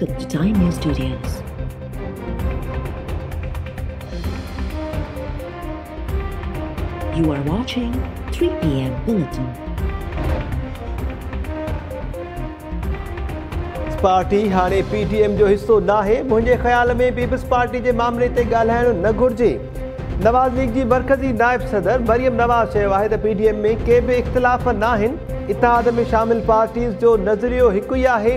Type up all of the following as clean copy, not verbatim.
Welcome to Time News Studios. You are watching 3 p.m. Bulletin. Party हाणे PTM जो हिस्सो नाहे। मुंहिंजे ख़्याल में पीपल्स पार्टी जे मामले ते ॻाल्हाइणु न घुरिजे। नवाज़ लीग जी मरकज़ी नाइब सदर मरियम नवाज़ चयो आहे त PTM में के बि इख़्तिलाफ़ न आहिनि। इत्तेहाद में शामिल पार्टीज़ जो नज़रियो हिकु ई आहे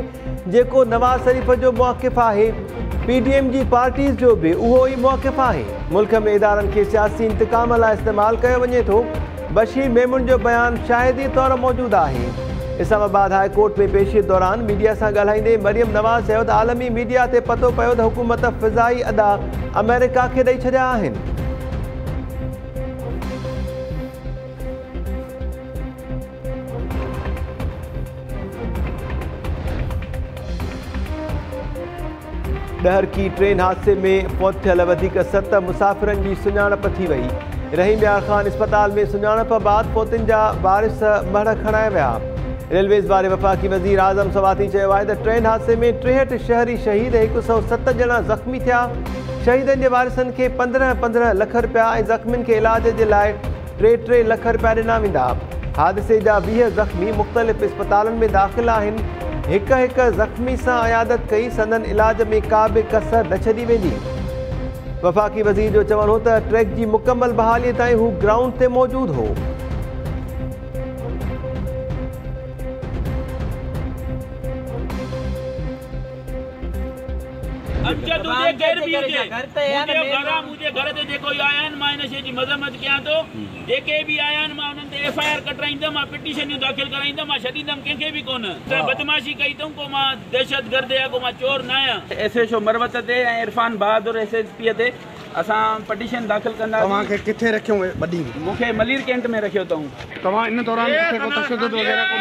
जेको नवाज़ शरीफ़ जो मौक़िफ़ आहे। PTM जी पार्टीज़ जो बि उहो ई मौक़िफ़ आहे। मुल्क में इदारनि खे सियासी इंतकाम लाइ इस्तेमालु कयो वञे थो। बशीर मेमुन जो बयानु शाहिदी तौरु मौजूदु आहे। इस्लामाबाद हाई कोर्ट में पेशी दौरान मीडिया सां ॻाल्हाईंदे मरियम नवाज़ चयो त आलमी मीडिया ते पतो पियो त हुकूमत फ़िज़ाई अदा अमेरिका खे ॾेई छॾिया आहिनि। ॾहरकी ट्रेन हादसे में फौत थियल वधीक 7 मुसाफ़िरनि जी सुञाणप थी वई। रहीम यार ख़ान अस्पताल में सुञाणप बाद फौतुनि जा वारिस मढ़ खणाए विया। रेलवेज़ वारे वफ़ाक़ी वज़ीर आज़म सवाती चयो आहे त ट्रेन हादसे में 63 शहरी शहीद 107 ॼणा ज़ख़्मी थिया। शहीदनि जे वारिसनि खे 15-15 लख रुपया ऐं ज़ख़्मियुनि खे इलाज जे लाइ 3-3 लख रुपया ॾिना वेंदा। हादसे जा 20 ज़ख़्मी मुख़्तलिफ़ अस्पतालनि में दाख़िल आहिनि। हिक ज़ख़्मी सां अयादत कई। संदन इलाज में का बि कसर न छॾी वेंदी। वफ़ाक़ी वज़ीर जो चवणु हो त ट्रैक जी मुकमल बहालीअ ताईं हू ग्राउंड ते मौजूदु हो। मुझे घर ते जेको आया आहिनि मां इन शइ जी मज़म्मत कयां थो। जेके बि आया आहिनि मां उन्हनि ते FIR कटाईंदुमि, मां पिटीशनियूं दाख़िल कराईंदुमि, मां छॾींदुमि कंहिंखे बि कोन। बदमाशी कई अथऊं को मां दहशतगर्द या को मां चोर न आहियां। SHO मरवत ते ऐं इरफान बहादुर SSP ते असां पटिशन दाख़िल कंदा। तव्हांखे किथे रखियो बॾी? मूंखे मलीर कैंट में रखियो अथऊं। तव्हां इन दौरान किथे को तशद्दुद वग़ैरह को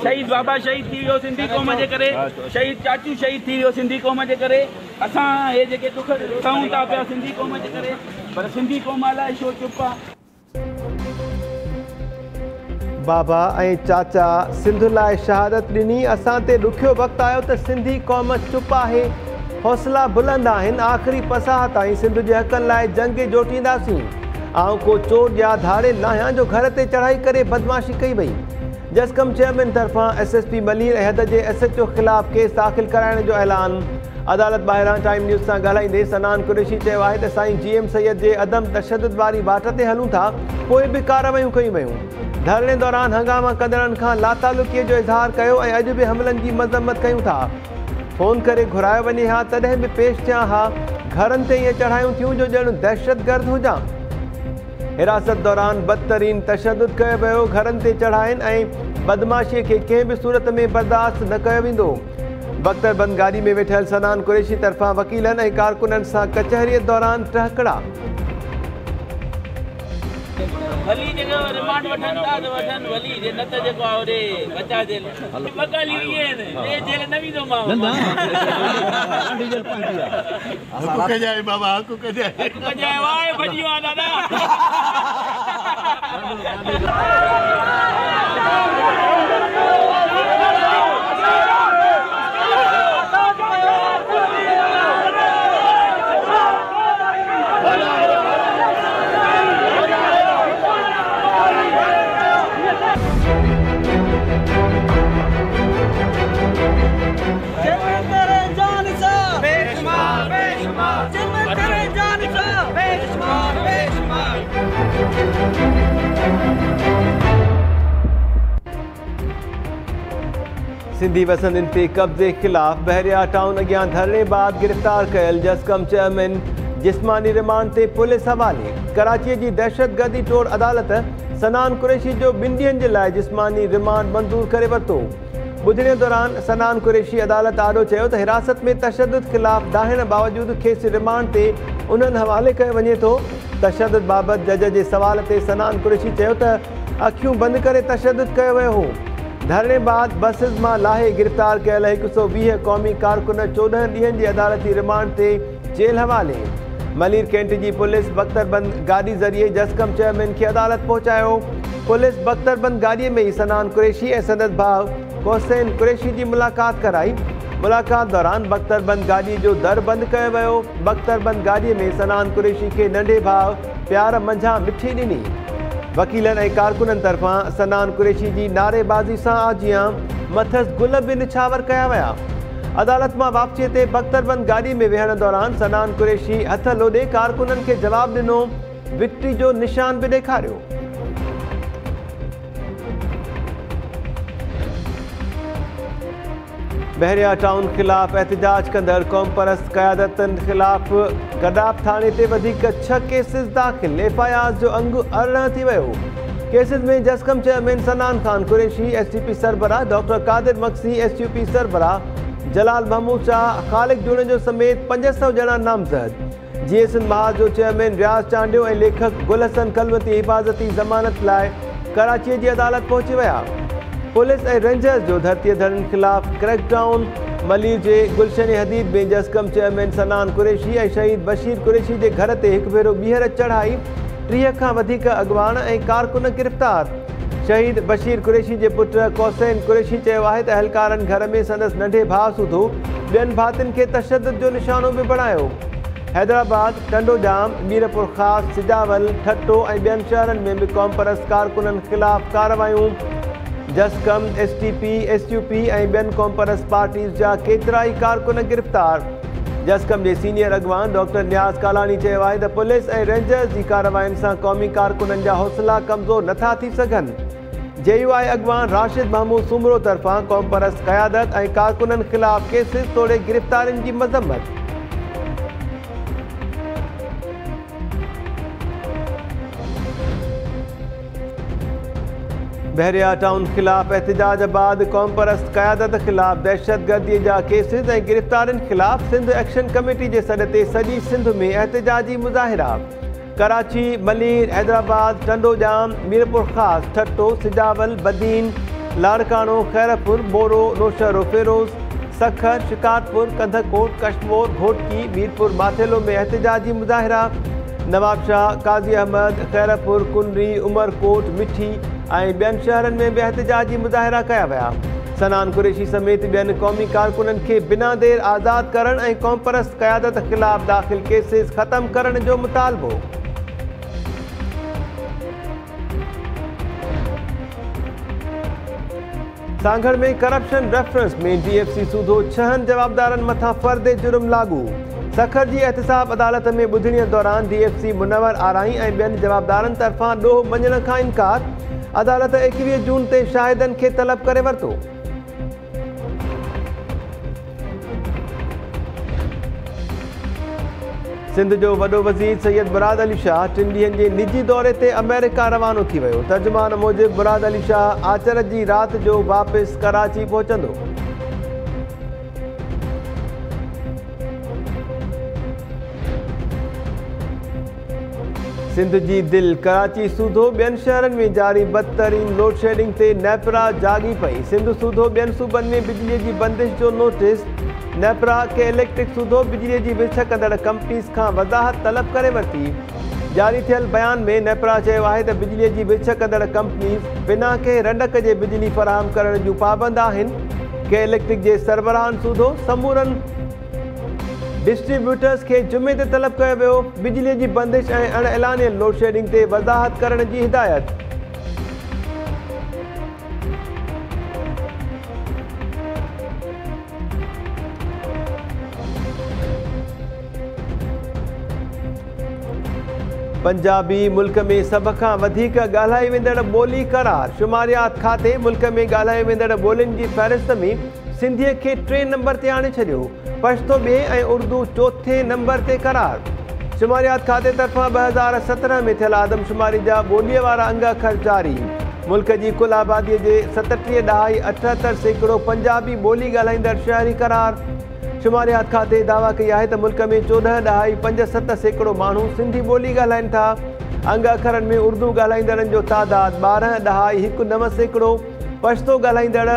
शहीद बाबा शहीद थी वियो सिंधी क़ौम जे करे, शहीद चाचू शहीद थी वियो सिंधी क़ौम जे करे। असां हे जेके दुख सहूं था पिया सिंधी क़ौम जे करे, पर सिंधी क़ौम अलाए छो चुप आहे। बाबा ऐं चाचा सिंध लाइ शहादत ॾिनी। असां ते ॾुखियो वक़्तु आयो त सिंधी क़ौम चुप आहे। हौसला बुलंद आहिनि। आख़िरी पसाह ताईं सिंध जे हक़नि लाइ जंग जोटींदासीं। आउं को चोर या धाड़े न आहियां जो घर ते चढ़ाई करे बदमाशी कई वई। जसकम चेयरमैन तरफ़ां SSP मलीर ऐं हद जे SHO ख़िलाफ़ केस दाख़िल कराइण जो ऐलान। अदालत ॿाहिरां टाइम न्यूज़ सां ॻाल्हाईंदे सनान कुरैशी चयो आहे त साईं GM सैयद जे अदम तशद्दुद वारी वाट ते हलूं था, पोइ बि कार्रवायूं कयूं वयूं। धरणे दौरान हंगामा कंदड़नि खां लातालुकीअ जो इज़हार कयो ऐं अॼु बि हमलनि जी मज़म्मत कयूं था। फ़ोन करे घुरायो वञे हा तॾहिं बि पेश थिया हा। घरनि ते ईअं चढ़ायूं थियूं जो ॼण दहशतगर्द हुजां। हिरासत दौरान बदतरीन तशद्दुद कयो वियो। घरनि ते चढ़ाइनि ऐं बदमाशीअ खे कंहिं बि सूरत में बर्दाश्त न कयो वेंदो। बख्तरबंद गाॾी में वेठल सनान कुरैशी तरफ़ां वकीलनि ऐं कारकुननि सां कचहरीअ दौरान टहकड़ा। वली जेको रिमांड वठनि था त वठनि, वली जे न त जेको आहे होॾे बचा जेल बकाली इहे आहिनि, ॿिए जेल न वेंदो मां। हक़ कजाए बाबा, हक़ कजाए वाह भॼी वियो आहे दादा। सिंधी वसंदनि ते कब्ज़े ख़िलाफ़ बहरिया टाउन अॻियां धरणे बाद गिरफ़्तार कयल जसकम चेयरमैन जिस्मानी रिमांड ते पुलिस हवाले। कराचीअ जी दहशतगर्दी टोड़ अदालत सनान कुरैशी जो 2 ॾींहंनि जे लाइ जिस्मानी रिमांड मंज़ूर करे वरितो। ॿुधणे दौरान सनान कुरैशी अदालत आॾो चयो त हिरासत में तशद्दुद ख़िलाफ़ दाहिण बावजूदि खेसि रिमांड ते उन्हनि हवाले कयो वञे थो। तशद्दुद बाबति जज जे सवाल ते सनान कुरैशी चयो त अखियूं बंदि करे तशद्दुद कयो वियो हो। धरणे बाद बसिस मां लाहे गिरफ़्तार कयल 120 क़ौमी कारकुन 14 ॾींहंनि जी अदालती रिमांड ते जेल हवाले। मलीर कैंट जी पुलिस बख्तरबंद गाॾी ज़रिए जसकम चेयरमैन खे अदालत पहुचायो। पुलिस बख्तरबंद गाॾीअ में ई सनान कुरैशी ऐं संदसि भाउ कोसैन कुरैशी जी मुलाक़ात कराई। मुलाक़ात दौरान बख्तरबंद गाॾी जो दर बंदि कयो वियो। बख्तरबंद गाॾीअ में सनान कुरैशी खे नंढे भाउ प्यार मंझां मिठी ॾिनी। वकीलनि ऐं कारकुननि तरफ़ां सनान कुरैशी जी नारेबाज़ी सां आजियां मथसि गुल बि निछावर कया विया। अदालत मां वापसीअ ते बख्तरबंद गाॾी में वेहण दौरान सनान कुरैशी हथ लोॾे कारकुननि खे जवाबु ॾिनो, विक्ट्री जो निशान बि ॾेखारियो। बहरिया टाउन ख़िलाफ़ एहतिजाज कंदड़ क़ौम परस्त क़यादतनि ख़िलाफ़ गडाप थाणे ते वधीक 6 केसिस दाख़िल। FIR जो अंगु 18 थी वियो। केसिस में जस्कम चेयरमैन सनान खान कुरैशी, STP सरबराह डॉक्टर कादिर मक्सी, SUP सरबराह जलाल महमूद शाह, ख़ालिक जुड़ेजो समेत 500 ॼणा नामज़द। GSN महाज जो चेयरमैन रियाज़ चांडियो ऐं लेखक गुल हसन कलवती हिफ़ाज़ती ज़मानत लाइ कराचीअ जी अदालत पहुची विया। पुलिस ऐं रेंजर्स जो धरतीअ धड़नि ख़िलाफ़ क्रैकडाउन। मलीर जे गुलशन हदीद में जस्कम चेयरमैन सनान कुरैशी ऐं शहीद बशीर कुरैशी जे घर ते हिकु भेरो ॿीहर चढ़ाई। 30 खां वधीक अॻवान ऐं कारकुन गिरफ़्तार। शहीद बशीर कुरैशी जे पुटु कोसैन कुरैशी चयो आहे त अहलकारनि घर में संदसि नंढे भाउ सूधो ॿियनि भातियुनि खे तशदुद जो निशानो बि बणायो। हैदराबाद, टंडोजाम, मीरपुर ख़ास, सिजावल, ठट्टो ऐं ॿियनि शहरनि में बि क़ौम परस्त कारकुननि ख़िलाफ़ कार्रवायूं। जस्कम, STP, SUP ऐं ॿियनि क़ौम परस्त पार्टीज़ जा केतिरा ई कारकुन गिरफ़्तार। जस्कम जे सीनियर अॻवान डॉक्टर नियाज़ कालानी चयो आहे त पुलिस ऐं रेंजर्स जी कार्रवायुनि सां क़ौमी कारकुननि जा हौसला कमज़ोर नथा थी सघनि। JUI अॻवान राशिद महमूद सूमरो तरफ़ां क़ौम परस्त क़यादत ऐं कारकुननि ख़िलाफ़ केसिस तोड़े गिरफ़्तारियुनि जी मज़म्मत। बहरिया टाउन ख़िलाफ़ एहतिजाज बाद क़ौम परस्त क़यादत ख़िलाफ़ दहशतगर्दीअ जा केसिस ऐं गिरफ़्तारियुनि ख़िलाफ़ सिंध एक्शन कमेटी जे सॾ ते सॼी सिंध में एहतिजाजी मुज़ाहिरा। कराची, मलीर, हैदराबाद, टंडोजाम, मीरपुर ख़ास, ठट्टो, सिजावल, बदीन, लाड़कानो, खैरपुर, बोरो, नौशहरो फेरोज़, सखर, शिकारपुर, कंधकोट, कशमोर, घोटकी, मीरपुर माथेलो में एहतिजाजी मुज़ाहिरा। नवाबशाह, काज़ी अहमद, खैरपुर, कुंडरी, उमरकोट, मिठी ऐं ॿियनि शहरनि में बि एहतिजाजी मुज़ाहिरा कया विया। सनान कुरैशी समेत ॿियनि क़ौमी कारकुननि खे बिना देर आज़ादु करण ऐं क़ौम परस्त क़यादत ख़िलाफ़ दाख़िल केसिस ख़तमु करण जो मुतालबो। सांगड़ में करप्शन रेफरेंस में DFC सूधो 6 जवाबदारनि मथां फ़र्दे जुर्म लागू। सखर जी एहतिसाब अदालत में ॿुधणीअ दौरान DFC मुनवर आराई ऐं ॿियनि जवाबदारनि तरफ़ां ॾोह मञण खां इनकार। अदालत 21 जून ते शाहिदनि खे तलब करे वरितो। सिंध जो वॾो वज़ीर सैयद मुराद अली शाह 3 ॾींहंनि जे निजी दौरे ते अमेरिका रवानो थी वियो। तर्जुमान मूजिबि मुराद अली शाह आचर जी राति जो वापसि कराची पहुचंदो। सिंध जी दिल कराची सूधो ॿियनि शहरनि में जारी बदतरीन लोड शेडिंग ते नेपरा जागी पई। सिंध सूधो ॿियनि सूबनि में बिजलीअ जी बंदिश जो नोटिस। नेपरा के इलेक्ट्रिक सूधो बिजलीअ जी विछ कंदड़ कंपनीज़ खां वज़ाहत तलब करे वरिती। जारी थियल बयान में नेपरा चयो आहे त बिजलीअ जी विछ कंदड़ कंपनीज़ बिना के रंडक जे बिजली फ़राहम करण जूं पाबंद आहिनि। के इलेक्ट्रिक जे सरबराहनि सूधो समूरनि डिस्ट्रीब्यूटर्स खे जुमे ते तलब कयो वियो। बिजलीअ जी बंदिश ऐं अणएलानियल लोड शेडिंग ते वज़ाहत करण जी हिदायत। पंजाबी मुल्क में सभ खां वधीक ॻाल्हाई वेंदड़ ॿोली करार। शुमारियात खाते मुल्क में ॻाल्हाई वेंदड़ ॿोलियुनि जी फ़हरिस्त में सिंधीअ खे 3 नंबर ते आणे छॾियो। पश्तो 2 ऐं उर्दू 4 नंबर ते करार। शुमारियात खाते तरफ़ां 2017 में थियल आदमशुमारी जा ॿोलीअ वारा अंग अखर जारी। मुल्क जी कुल आबादीअ जे 37.78% पंजाबी ॿोली ॻाल्हाईंदड़ शहरी करार। शुमारियात खाते दावा कई आहे त मुल्क में 14.57% माण्हू सिंधी ॿोली ॻाल्हाइनि था। अंग अखरनि में उर्दू ॻाल्हाईंदड़नि जो तादादु 12.19%, पश्तो ॻाल्हाईंदड़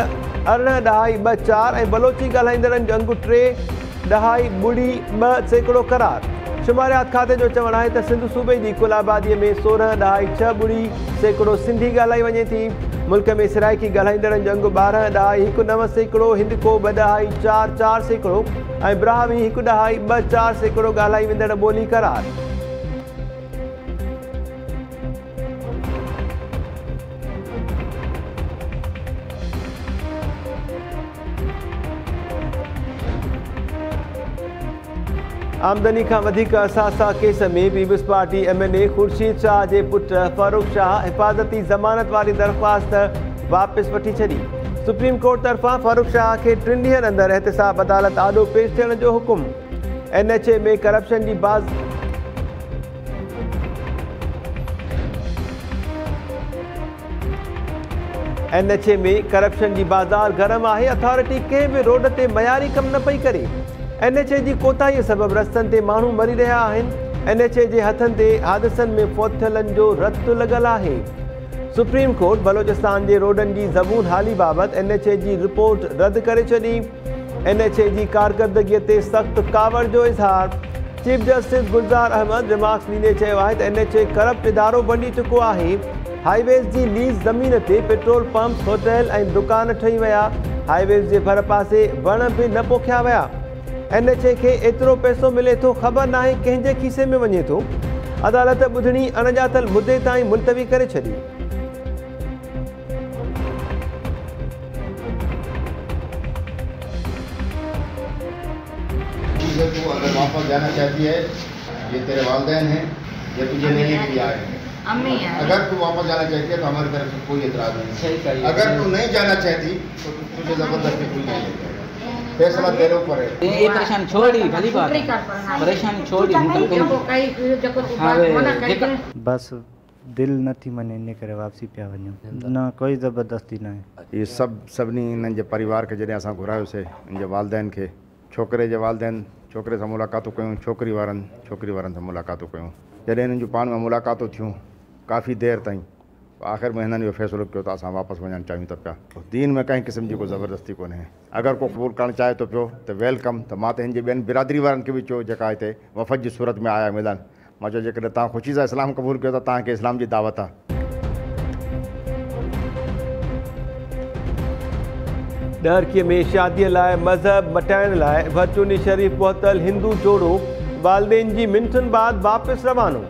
18.24 ऐं बलोची ॻाल्हाईंदड़नि जो अंगु 3.02% करार। शुमारियात खाते जो चवणु आहे त सिंध सूबे जी कुल आबादीअ में 16.60% सिंधी ॻाल्हाई वञे थी। मुल्क में सिराइकी ॻाल्हाईंदड़नि जो अंगु 12 ॾहाई 1.9%, हिंदको 2 ॾहाई 4.4% ऐं ब्राहवी 1 ॾहाई 2.4% ॻाल्हाई वेंदड़ ॿोली करार। आमदनी खां वधीक असासा केस में Peoples Party MNA Khurshid Shah जे पुट फारूक शाह हिफ़ाज़ती ज़मानत वारी दरख़्वास्त वापसि वठी छॾी। सुप्रीम कोर्ट तरफ़ां फारूक शाह खे 3 ॾींहनि अंदरि एहतिसाब अदालत आॾो पेश थियण जो हुकुम। NHA में करप्शन जी बाज़ार गरम आहे। अथॉरिटी कंहिं बि रोड ते मयारी कमु न पई करे। NHA जी कोताहीअ सबबि रस्तनि ते माण्हू मरी रहिया आहिनि। NHA जे हथनि ते हादसनि में फ़ौत थियलनि जो रतु लॻल आहे। सुप्रीम कोर्ट बलोचिस्तान जे रोडनि जी ज़बून हाली बाबति NHA जी रिपोर्ट रद्द करे छॾी। NHA जी कारकर्दगीअ ते सख़्त कावड़ जो इज़हार। Chief justice Gulzar Ahmed remarks ॾींदे चयो आहे त NHA करप्ट इदारो बणिजी चुको आहे। हाईवेज़ जी लीज़ ज़मीन ते पेट्रोल पंप, होटल ऐं दुकान ठही विया। हाईवेज़ जे भर पासे वण बि न पोखिया विया। NHA खे एतिरो पैसो मिले थो, ख़बर नाहे कंहिंजे खीसे में वञे थो। अदालत ॿुधणी अणॼातल मुदे ताईं मुलतवी करे छॾी। तू अगर वापस जाना चाहती है, ये तेरे वालिदैन हैं, ये तुझे लेने के लिए आए हैं। अगर तू वापस जाना चाहती है तो हमारी तरफ से कोई एतराज नहीं। अगर तू नहीं जाना चाहती तो तुझे जबरदस्ती कोई नहीं लेगा। फैसला तेरे ऊपर है। ये परेशानी छोड़ी, भली बात है, परेशानी छोड़ी। बस दिल न थी मने इन करे वापसी पिया वञूं, न कोई ज़बरदस्ती न आहे। ये सभिनी इन्हनि जे परिवार खे जॾहिं असां घुरायोसीं, इन जे वालिदैन खे, छोकिरे जे वालिदैन छोकिरे सां मुलाक़ातूं कयूं, छोकिरी वारनि सां मुलाक़ातूं कयूं। जॾहिं इन्हनि जूं पाण में मुलाक़ातूं थियूं काफ़ी देरि ताईं, आख़िर में हिननि इहो फ़ैसिलो कयो त असां वापसि वञणु चाहियूं था पिया। दीन में कंहिं क़िस्म जी को ज़बरदस्ती कोन्हे। अगरि को क़बूल करणु चाहे थो पियो त वेलकम। त मां त हिन जे ॿियनि बिरादरी वारनि खे बि चयो जेका हिते वफ़द जी सूरत में आया मिलनि। मां चयो जेकॾहिं तव्हां ख़ुशी सां इस्लाम क़बूल कयो त तव्हांखे इस्लाम जी दावत आहे। ॾहरकीअ में शादीअ लाइ मज़हब मटाइण लाइ भरचूनी शरीफ़ पहुतल हिंदू जोड़ो वालदेन जी मिंटनि बाद वापसि रवानो।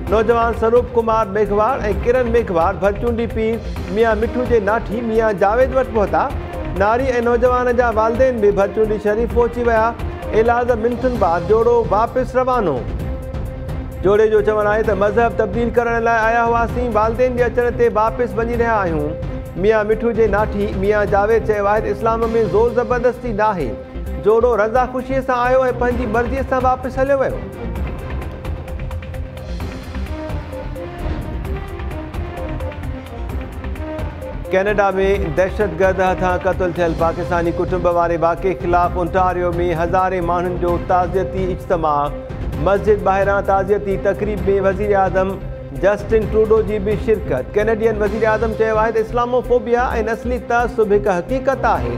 नौजवान स्वरूप कुमार मेघवार ऐं किरण मेघवार भरचूंडी पीर मियां मिठू जे नाठी मियां जावेद वटि पहुता। नारी ऐं नौजवान जा वालदेन बि भरचूंडी शरीफ़ पहुची विया। इलाज मिंटनि बाद जोड़ो वापसि रवानो। जोड़े जो चवणु आहे त मज़हब तब्दील करण लाइ आया हुआसीं, वालदेन जे अचण ते वापसि वञी रहिया आहियूं। मियां मिठू जे नाठी मियां जावेद चयो आहे त इस्लाम में ज़ोर ज़बरदस्ती नाहे। जोड़ो रज़ा ख़ुशीअ सां आयो ऐं पंहिंजी मर्ज़ीअ सां वापसि हलियो वियो। कैनेडा में दहशतगर्द हथां क़त्ल थियल पाकिस्तानी कुटुंब वारे वाक़े ख़िलाफ़ ओंटारियो में हज़ारे माण्हुनि जो ताज़ियती इज्तिमा। मस्जिद ॿाहिरां ताज़ियती तक़रीब में वज़ीर आज़म जस्टिन ट्रूडो जी बि शिरकत। कैनेडियन वज़ीर आज़म चयो आहे त इस्लामोफोबिया ऐं नस्ली तअसुब हिकु हक़ीक़त आहे।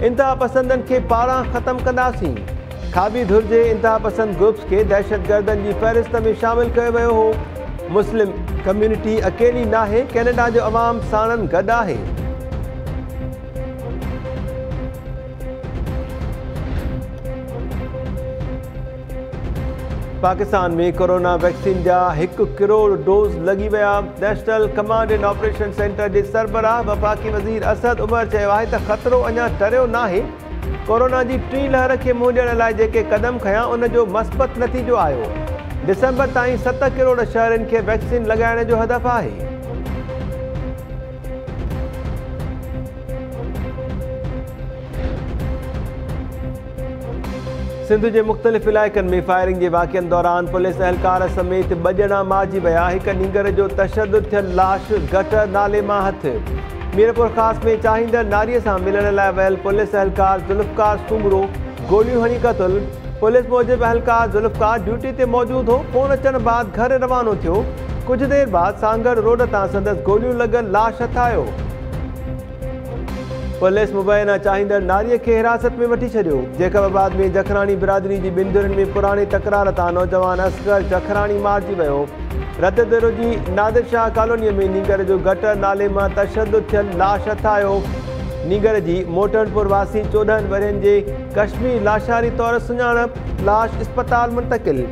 इंतिहा पसंदनि खे पारां ख़तमु कंदासीं। खाबी धुर जे इंतिहा पसंद ग्रुप्स खे दहशतगर्दनि जी फ़हरिस्त में शामिलु कयो वियो हो। मुस्लिम कम्यूनिटी अकेली नाहे, कैनेडा जो अवाम साणनि गॾु आहे। पाकिस्तान में कोरोना वैक्सीन जा 1 करोड़ डोज़ लॻी विया। National Command and Operation Centre जे सरबराह वफ़ाक़ी वज़ीर असद उमर चयो आहे त ख़तरो अञा टरियो नाहे। कोरोना जी 3 लहर खे मुंहुं ॾियण लाइ जेके क़दम खयां उन जो मस्बत नतीजो आयो। डिसंबर ताईं 7 करोड़ शहरनि खे वैक्सीन लॻाइण जो हदफ़ आहे। सिंध जे मुख़्तलिफ़ इलाइक़नि में फायरिंग जे वाक़िअनि दौरान पुलिस अहलकार समेत 2 ॼणा मारिजी विया। हिकु नींगर जो तशदुद थियल लाश गटर नाले मां हथ। मीरपुर ख़ासि में चाहींदड़ नारीअ सां मिलण लाइ वियल पुलिस अहलकार ज़ुल्फ़कार सूमरो गोलियूं हणी क़तल। पुलिस मूजिबि अहलकार ज़ुल्फ़कार ड्यूटी ते मौजूदु हो। फ़ोन अचण बाद घर रवानो थियो। कुझु देरि बाद सांगड़ रोड तां संदसि गोलियूं लॻल लाश हथायो। पुलिस मुबैना चाहींदड़ नारीअ खे हिरासत में वठी छॾियो। जैकबाबाद में जखराणी बिरादरी जी 2 धुरनि में पुराणे तकरार तां नौजवान असगर जखराणी मारिजी वियो। रतदेरो जी नादिर शाह कॉलोनी में नीगर जो गटर नाले में तशद्दुद थियल लाश हथायो। नीगर जी मोटनपुर वासी 14 वरनि जे कश्मीर लाशारी तौर सुञाणप, लाश अस्पताल मुंतकिल।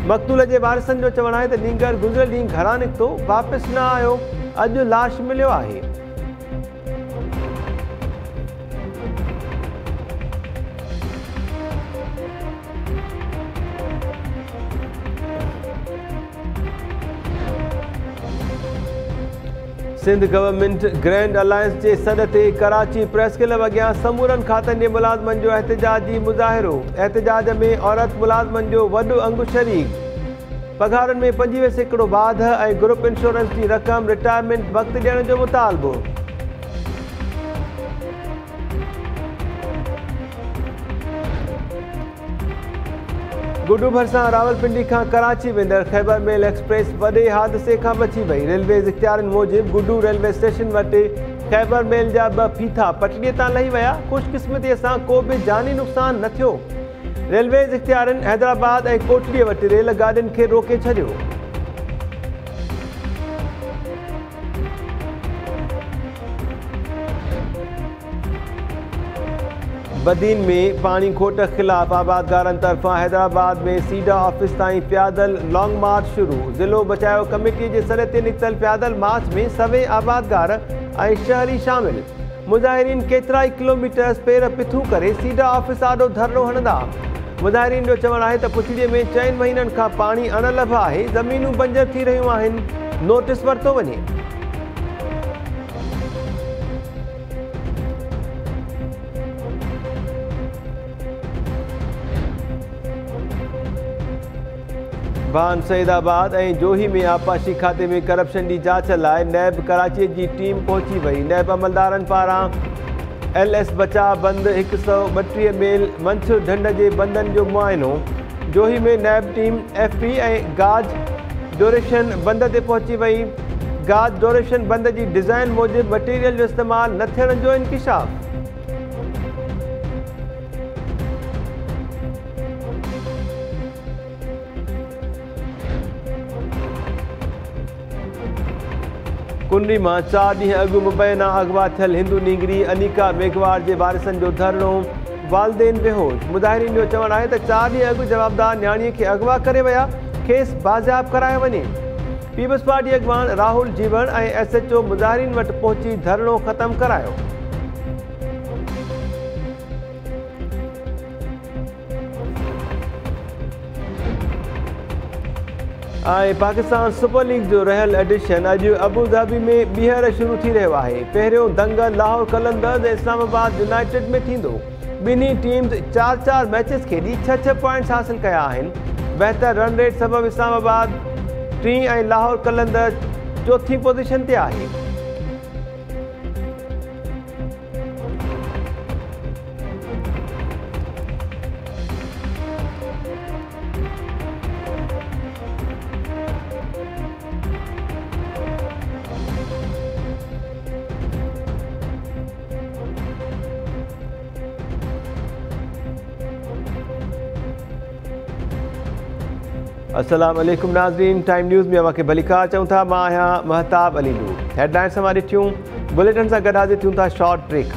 मक़तूल जे वारिसनि जो चवणु आहे त नीगर गुज़िरियल ॾींहुं घरां निकितो, वापसि न आयो, अॼु लाश मिलियो आहे। सिंध गवर्नमेंट ग्रैंड अलायंस के सॾ ते कराची प्रेस क्लब अॻियां समूरनि खातनि जे मुलाज़िमनि जो एहतजाजी मुज़ाहिरो। एहतजाज में औरत मुलाज़िमनि जो वॾो अंगु शरीक। पघारनि में 25% वाध ऐं ग्रुप इंश्योरेंस की रक़म रिटायरमेंट वक़्तु ॾियण जो मुतालबो। गुड्डू भरसां रावलपिंडी खां कराची वेंदड़ खैबर मेल एक्सप्रेस वॾे हादसे खां बची वई। रेलवे इख़्तियारनि मूजिबि गुड्डू रेलवे स्टेशन वटि खैबर मेल जा 2 फीथा पटड़ीअ तां लही विया। ख़ुशकिस्मतीअ सां को बि जानी नुक़सान न थियो। रेलवे इख़्तियारनि हैदराबाद ऐं कोटलीअ वटि रेल गाॾियुनि खे रोके छॾियो। बदीन में पानी खोट खिलाफ आबादगारनि तरफ़ां हैदराबाद में सीडा ऑफिस ताईं पैदल लॉन्ग मार्च शुरू। ज़िलो बचाव कमेटी के सॾ ते निकितल पैदल मार्च में सभई आबादगार ऐं शहरी शामिल। मुज़ाहिरीन केतिरा ई किलोमीटर्स पेर पिथू करे सीडा ऑफिस आॾो धरणो हणंदा। मुज़ाहिरीन जो चवणु आहे त पुछड़ीअ में 4 महीननि खां पाणी अणलभ आहे, ज़मीनूं बंजर थी रहियूं आहिनि, नोटिस वरितो वञे। बान सईदाबाद ऐं जोही में आपाशी खाते में करप्शन की जांच लाइ नैब कराची की टीम पहुंची वई। नैब अमलदारनि पारां LS बचा बंद 132 मेल मंसूर ढंढ के बंदन जो मुआयनो। जोही में नैब टीम FP ऐं गाज ड्यूरेशन बंद ते पहुंची वई। गाज ड्यूरेशन बंद की डिज़ाइन मूजिब मटीरियल जो इस्तेमाल न थियण जो इंकिशाफ। कुंडी में 4 ॾींहं अॻु मुबैना अगवा थियल हिंदू नींगरी अनिका मेघवार के वारिसनि जो धरणो। वालदेन बेहोश। मुज़ाहिरीन जो चवणु आहे त 4 ॾींहं अॻु जवाबदार न्याणीअ खे अगवा करे विया, खेसि बाज़ियाब करायो वञे। पीपल्स पार्टी अॻवान राहुल जीवन ऐं SHO मुज़ाहिरीन वटि पहुची धरणो ख़त्म करायो। पाकिस्तान सुपर लीग जो रहियल एडिशन अॼु अबू धाबी में ॿीहर शुरू थी रहियो आहे। पहिरियों दंगल लाहौर कलंदर्स ऐं इस्लामाबाद यूनाइटेड में थींदो। ॿिन्ही टीम्स 4-4 मैचेस खेॾी 6-6 पॉइंट्स हासिल कया आहिनि। बहितर रन रेट सबबि इस्लामाबाद 3 ऐं लाहौर कलंदर्स 4थी पोज़ीशन ते आहे। अस्सलाम वालेकुम नाज़रीन, टाइम न्यूज़ में अवांखे भलीकार चऊं था। मां आहियां महताब अली नूर। हेडलाइन्स हमारी थियूं, बुलेटिन सां गॾु हाज़िर थियूं था शॉर्ट ब्रेक।